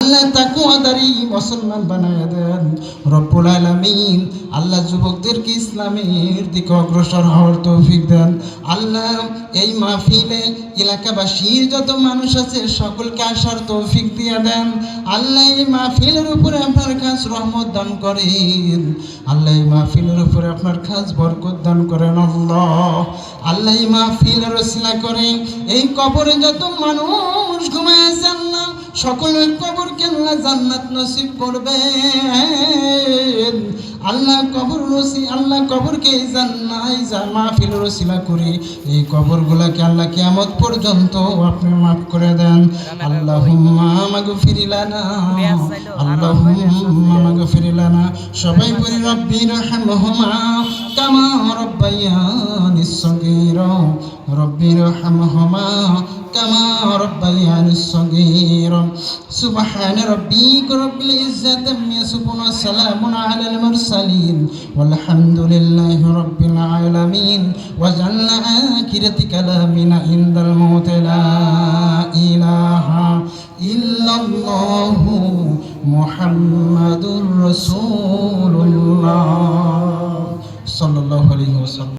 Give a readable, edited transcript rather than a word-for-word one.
আল্লাহ তাকওয়াদারি মুসলমান বানায়া দেন রব্বুল আলামিন। আল্লাহ যুবকদেরকে ইসলামের দিকে অগ্রসর হওয়ার তৌফিক দেন। আল্লাহ এই মাহফিলে এলাকাবাসীর যত মানুষ আছে সকলকে আসার তৌফিক দিয়ে দেন। আল্লাহ এই মাহফিলের উপরে আপনার খাস রহমত দান করেন। আল্লাহ এই মাহফিলের উপরে আপনার খাস বরকত দান করেন। আল্লাহ এই মাহফিলের ওসিলা করে এই কবরে যত মানুষ ঘুমায় আছে আল্লাহ সকলের কবরকে আল্লাহ জান্নাত নসিব করবেন। আল্লাহ কবরকে মাহফিলের ওসিলা করে এই কবরগুলোকে আল্লাহ কিয়ামত পর্যন্ত আপনি মাফ করে দেন। আল্লাহুম্মা মাগফির লানা, আল্লাহুম্মা মাগফির লানা। সবাই বলি রব্বির হামহুমা কামা রব্বায়ানি সগীরা, রব্বির হামহুমা কামা রব্বায়ানি সগীরা। সুবহান রাব্বিকা রাব্বিল ইজ্জাতি আম্মা ইয়াসিফুন ওয়া সালামুন আলাল মুরসালিন ওয়ালহামদুলিল্লাহি রাব্বিল আলামিন। ওয়া জাল্লা আখিরাতি কালামিনা ইনদাল মাউত লা ইলাহা ইল্লাল্লাহু মুহাম্মাদুর রাসূলুল্লাহ সাল্লাল্লাহু আলাইহি ওয়াসাল্লাম।